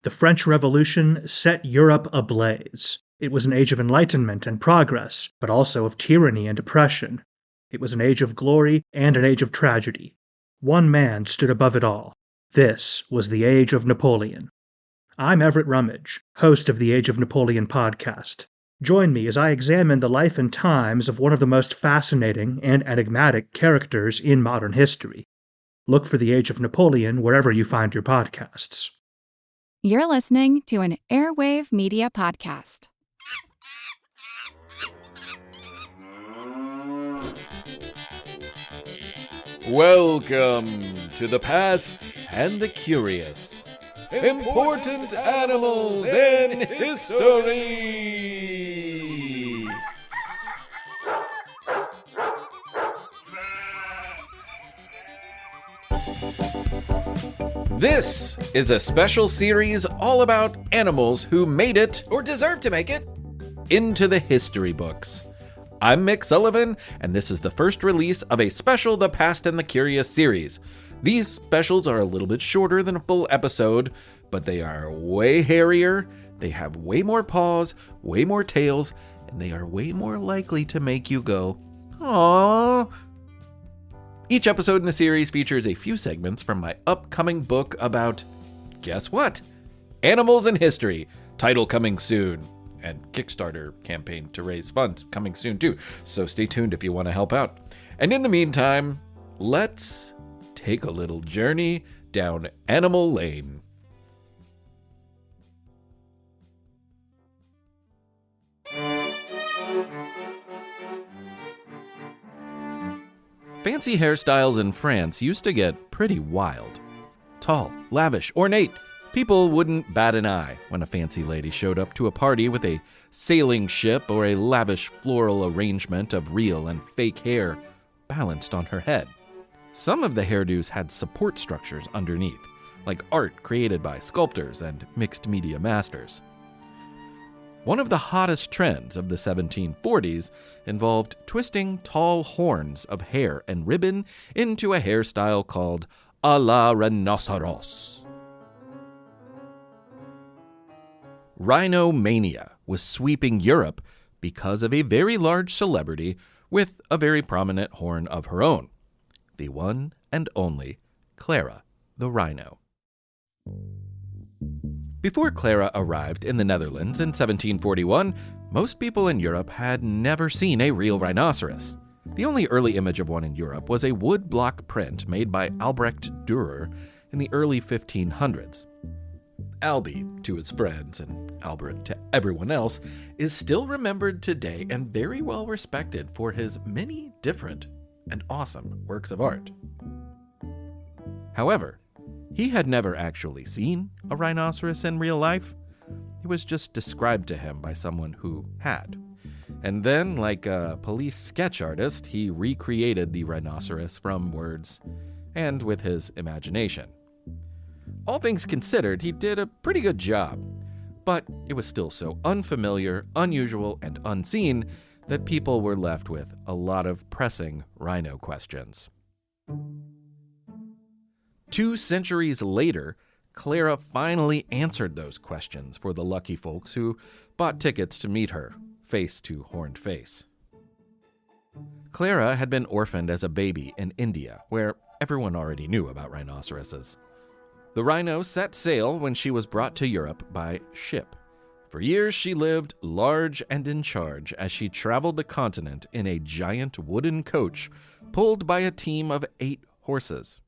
The French Revolution set Europe ablaze. It was an age of enlightenment and progress, but also of tyranny and oppression. It was an age of glory and an age of tragedy. One man stood above it all. This was the Age of Napoleon. I'm Everett Rummage, host of the Age of Napoleon podcast. Join me as I examine the life and times of one of the most fascinating and enigmatic characters in modern history. Look for the Age of Napoleon wherever you find your podcasts. You're listening to an Airwave Media Podcast. Welcome to the past and the curious. Important animals in history. This is a special series all about animals who made it, or deserve to make it, into the history books. I'm Mick Sullivan, and this is the first release of a special The Past and the Curious series. These specials are a little bit shorter than a full episode, but they are way hairier, they have way more paws, way more tails, and they are way more likely to make you go, aww. Each episode in the series features a few segments from my upcoming book about, guess what? Animals in history. Title coming soon. And Kickstarter campaign to raise funds coming soon too. So stay tuned if you want to help out. And in the meantime, let's take a little journey down Animal Lane. Fancy hairstyles in France used to get pretty wild. Tall, lavish, ornate. People wouldn't bat an eye when a fancy lady showed up to a party with a sailing ship or a lavish floral arrangement of real and fake hair balanced on her head. Some of the hairdos had support structures underneath, like art created by sculptors and mixed media masters. One of the hottest trends of the 1740s involved twisting tall horns of hair and ribbon into a hairstyle called a la rhinoceros. Rhinomania was sweeping Europe because of a very large celebrity with a very prominent horn of her own, the one and only Clara the Rhino. Before Clara arrived in the Netherlands in 1741, most people in Europe had never seen a real rhinoceros. The only early image of one in Europe was a wood block print made by Albrecht Dürer in the early 1500s. Albie to his friends and Albert to everyone else is still remembered today and very well respected for his many different and awesome works of art. However, he had never actually seen a rhinoceros in real life. It was just described to him by someone who had. And then, like a police sketch artist, he recreated the rhinoceros from words and with his imagination. All things considered, he did a pretty good job, but it was still so unfamiliar, unusual, and unseen that people were left with a lot of pressing rhino questions. 2 centuries later, Clara finally answered those questions for the lucky folks who bought tickets to meet her, face to horned face. Clara had been orphaned as a baby in India, where everyone already knew about rhinoceroses. The rhino set sail when she was brought to Europe by ship. For years she lived large and in charge as she traveled the continent in a giant wooden coach pulled by a team of 8 horses.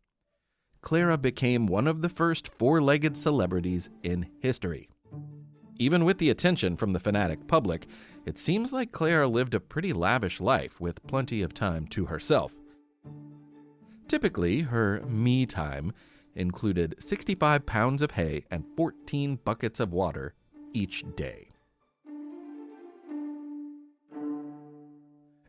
Clara became one of the first 4-legged celebrities in history. Even with the attention from the fanatic public, it seems like Clara lived a pretty lavish life with plenty of time to herself. Typically, her me time included 65 pounds of hay and 14 buckets of water each day.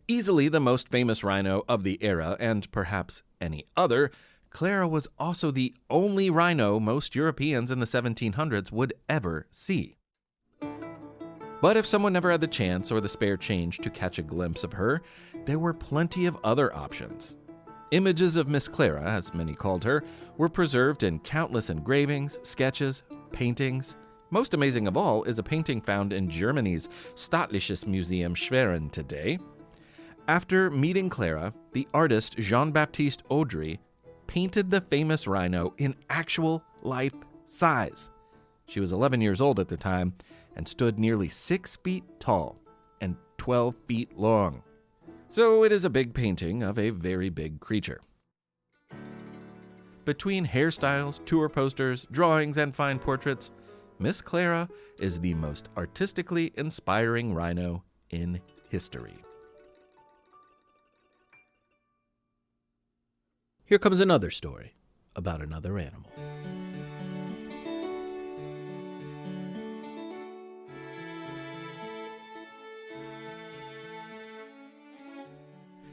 Easily the most famous rhino of the era, and perhaps any other, Clara was also the only rhino most Europeans in the 1700s would ever see. But if someone never had the chance or the spare change to catch a glimpse of her, there were plenty of other options. Images of Miss Clara, as many called her, were preserved in countless engravings, sketches, paintings. Most amazing of all is a painting found in Germany's Staatliches Museum Schwerin today. After meeting Clara, the artist Jean-Baptiste Audry painted the famous rhino in actual life size. She was 11 years old at the time and stood nearly 6 feet tall and 12 feet long. So it is a big painting of a very big creature. Between hairstyles, tour posters, drawings, and fine portraits, Miss Clara is the most artistically inspiring rhino in history. Here comes another story about another animal.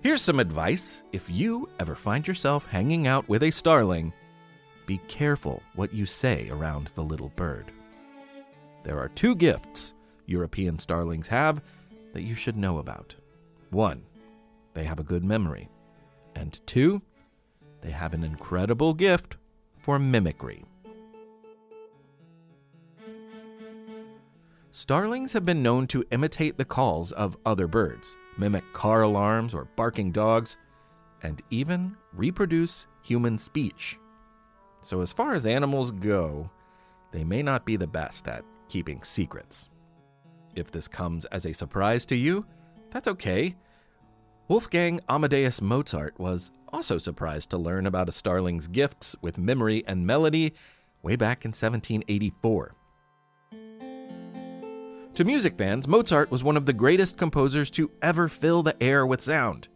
Here's some advice. If you ever find yourself hanging out with a starling, be careful what you say around the little bird. There are 2 gifts European starlings have that you should know about. 1, they have a good memory. And 2, they have an incredible gift for mimicry. Starlings have been known to imitate the calls of other birds, mimic car alarms or barking dogs, and even reproduce human speech. So as far as animals go, they may not be the best at keeping secrets. If this comes as a surprise to you, that's okay. Wolfgang Amadeus Mozart was also surprised to learn about a starling's gifts with memory and melody way back in 1784. To music fans, Mozart was one of the greatest composers to ever fill the air with sound.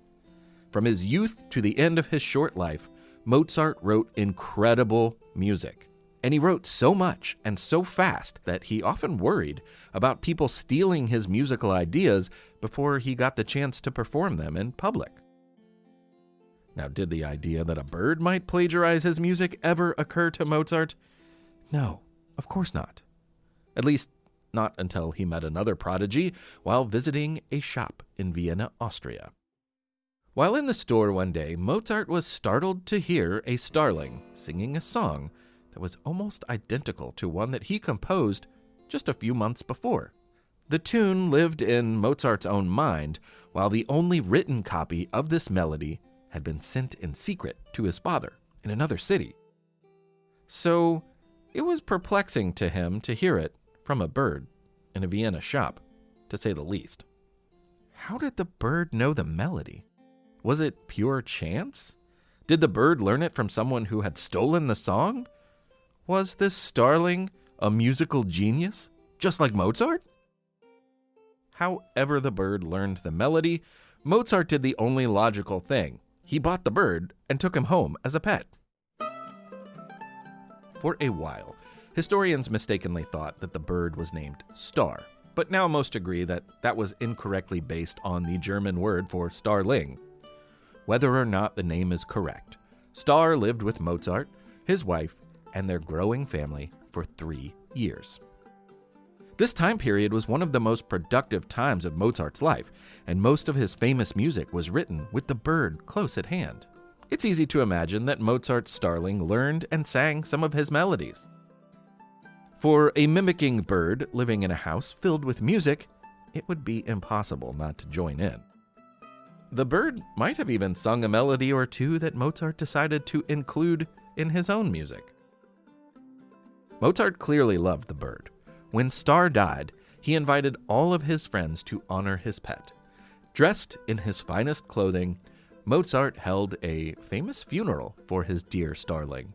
From his youth to the end of his short life, Mozart wrote incredible music. And he wrote so much and so fast that he often worried about people stealing his musical ideas before he got the chance to perform them in public. Now, did the idea that a bird might plagiarize his music ever occur to Mozart? No, of course not. At least, not until he met another prodigy while visiting a shop in Vienna, Austria. While in the store one day, Mozart was startled to hear a starling singing a song that was almost identical to one that he composed just a few months before. The tune lived in Mozart's own mind, while the only written copy of this melody had been sent in secret to his father in another city. So it was perplexing to him to hear it from a bird in a Vienna shop, to say the least. How did the bird know the melody? Was it pure chance? Did the bird learn it from someone who had stolen the song? Was this starling a musical genius, just like Mozart? However the bird learned the melody, Mozart did the only logical thing. He bought the bird and took him home as a pet. For a while, historians mistakenly thought that the bird was named Star, but now most agree that that was incorrectly based on the German word for starling. Whether or not the name is correct, Star lived with Mozart, his wife, and their growing family for 3 years. This time period was one of the most productive times of Mozart's life, and most of his famous music was written with the bird close at hand. It's easy to imagine that Mozart's starling learned and sang some of his melodies. For a mimicking bird living in a house filled with music, it would be impossible not to join in. The bird might have even sung a melody or two that Mozart decided to include in his own music. Mozart clearly loved the bird. When Star died, he invited all of his friends to honor his pet. Dressed in his finest clothing, Mozart held a famous funeral for his dear starling.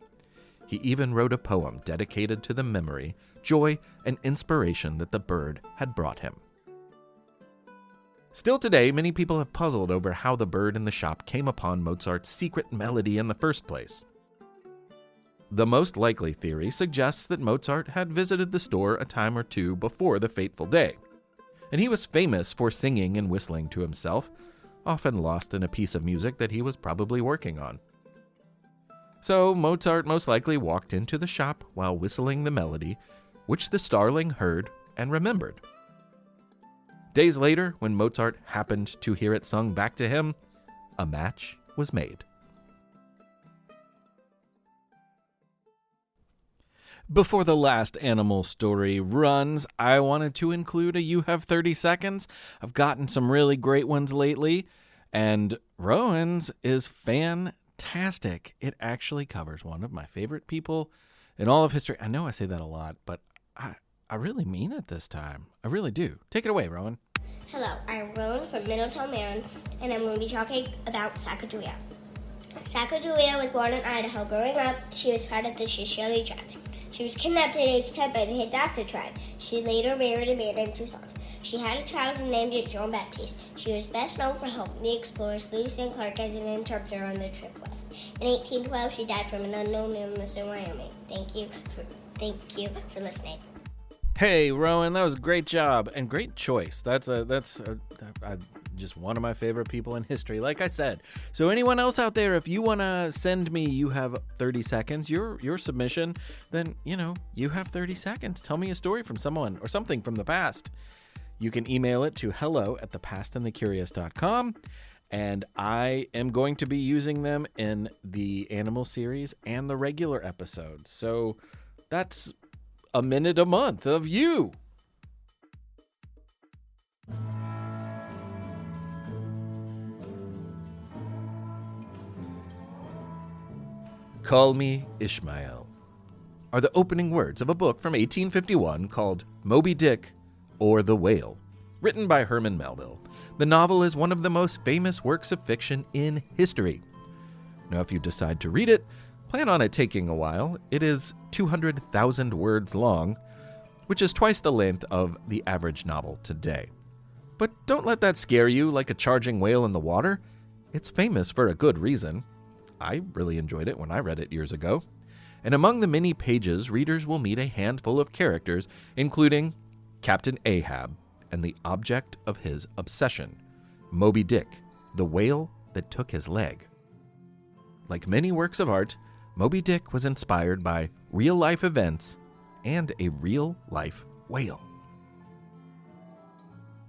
He even wrote a poem dedicated to the memory, joy, and inspiration that the bird had brought him. Still today, many people have puzzled over how the bird in the shop came upon Mozart's secret melody in the first place. The most likely theory suggests that Mozart had visited the store a time or two before the fateful day, and he was famous for singing and whistling to himself, often lost in a piece of music that he was probably working on. So Mozart most likely walked into the shop while whistling the melody, which the starling heard and remembered. Days later, when Mozart happened to hear it sung back to him, a match was made. Before the last animal story runs, I wanted to include a You Have 30 Seconds. I've gotten some really great ones lately, and Rowan's is fantastic. It actually covers one of my favorite people in all of history. I know I say that a lot, but I really mean it this time. I really do. Take it away, Rowan. Hello, I'm Rowan from Middletown, Maryland, and I'm going to be talking about Sacagawea. Sacagawea was born in Idaho. Growing up, she was part of the Shoshone tribe. She was kidnapped at age 10 by the Hidatsa tribe. She later married a man named Tucson. She had a child and named it Jean Baptiste. She was best known for helping the explorers Lewis and Clark as an interpreter on their trip west. In 1812, she died from an unknown illness in Wyoming. Thank you for listening. Hey, Rowan, that was a great job and great choice. That's just one of my favorite people in history, like I said. So anyone else out there, if you want to send me You Have 30 Seconds, your submission, then, you have 30 seconds. Tell me a story from someone or something from the past. You can email it to hello@thepastandthecurious.com, and I am going to be using them in the animal series and the regular episodes. So that's a minute a month of you. Call Me Ishmael are the opening words of a book from 1851 called Moby Dick or the Whale, written by Herman Melville. The novel is one of the most famous works of fiction in history. Now, if you decide to read it, plan on it taking a while. It is 200,000 words long, which is twice the length of the average novel today. But don't let that scare you like a charging whale in the water. It's famous for a good reason. I really enjoyed it when I read it years ago. And among the many pages, readers will meet a handful of characters, including Captain Ahab and the object of his obsession, Moby Dick, the whale that took his leg. Like many works of art, Moby Dick was inspired by real-life events and a real-life whale.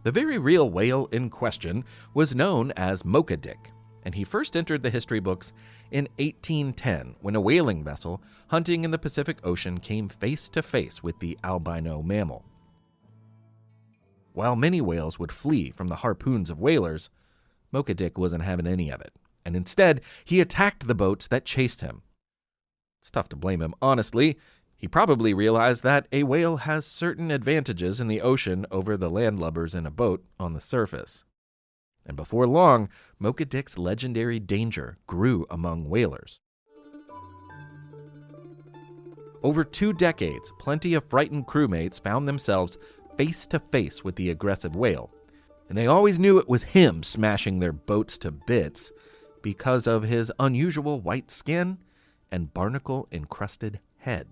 The very real whale in question was known as Mocha Dick, and he first entered the history books in 1810 when a whaling vessel hunting in the Pacific Ocean came face to face with the albino mammal. While many whales would flee from the harpoons of whalers, Mocha Dick wasn't having any of it, and instead he attacked the boats that chased him. It's tough to blame him, honestly. He probably realized that a whale has certain advantages in the ocean over the landlubbers in a boat on the surface. And before long, Mocha Dick's legendary danger grew among whalers. Over 2 decades, plenty of frightened crewmates found themselves face to face with the aggressive whale, and they always knew it was him smashing their boats to bits because of his unusual white skin and barnacle-encrusted head.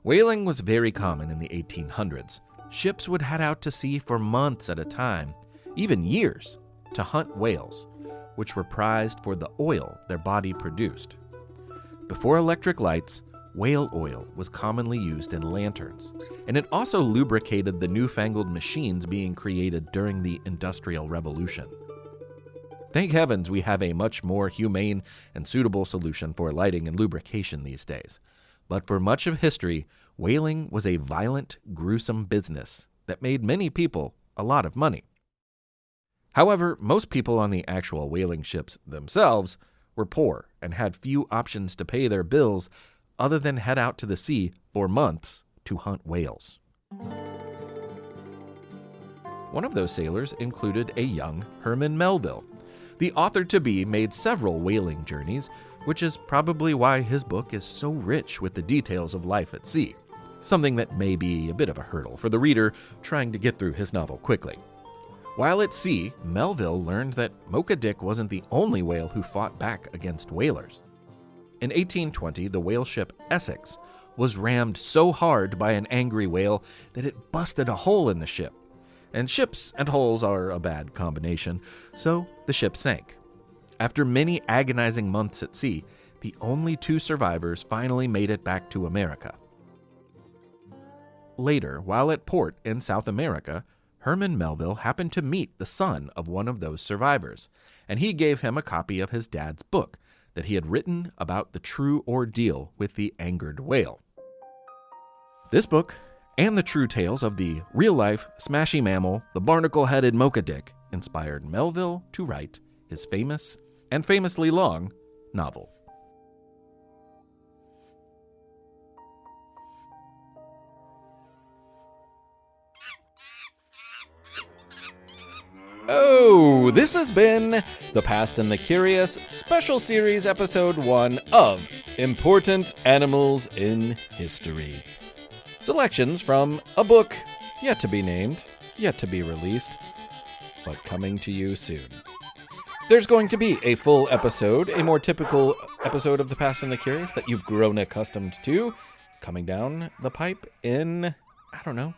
Whaling was very common in the 1800s. Ships would head out to sea for months at a time, even years, to hunt whales, which were prized for the oil their body produced. Before electric lights, whale oil was commonly used in lanterns, and it also lubricated the newfangled machines being created during the Industrial Revolution. Thank heavens we have a much more humane and suitable solution for lighting and lubrication these days. But for much of history, whaling was a violent, gruesome business that made many people a lot of money. However, most people on the actual whaling ships themselves were poor and had few options to pay their bills other than head out to the sea for months to hunt whales. One of those sailors included a young Herman Melville. The author-to-be made several whaling journeys, which is probably why his book is so rich with the details of life at sea, something that may be a bit of a hurdle for the reader trying to get through his novel quickly. While at sea, Melville learned that Mocha Dick wasn't the only whale who fought back against whalers. In 1820, the whale ship Essex was rammed so hard by an angry whale that it busted a hole in the ship. And ships and holes are a bad combination, so the ship sank. After many agonizing months at sea, the only 2 survivors finally made it back to America. Later, while at port in South America, Herman Melville happened to meet the son of one of those survivors, and he gave him a copy of his dad's book, that he had written about the true ordeal with the angered whale. This book, and the true tales of the real-life smashy mammal, the barnacle-headed Mocha Dick, inspired Melville to write his famous and famously long novel. Oh, this has been The Past and the Curious Special Series Episode 1 of Important Animals in History. Selections from a book yet to be named, yet to be released, but coming to you soon. There's going to be a full episode, a more typical episode of The Past and the Curious that you've grown accustomed to, coming down the pipe in,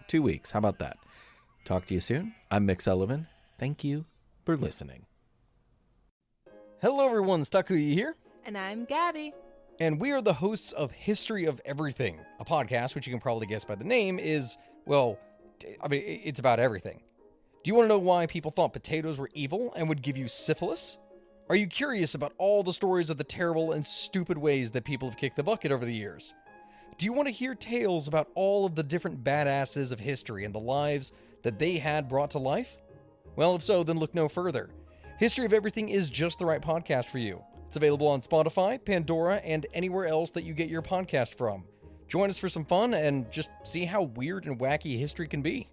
2 weeks. How about that? Talk to you soon. I'm Mick Sullivan. Thank you for listening. Hello everyone, Takuya here. And I'm Gabby. And we are the hosts of History of Everything, a podcast which you can probably guess by the name is, it's about everything. Do you want to know why people thought potatoes were evil and would give you syphilis? Are you curious about all the stories of the terrible and stupid ways that people have kicked the bucket over the years? Do you want to hear tales about all of the different badasses of history and the lives that they had brought to life? Well, if so, then look no further. History of Everything is just the right podcast for you. It's available on Spotify, Pandora, and anywhere else that you get your podcast from. Join us for some fun and just see how weird and wacky history can be.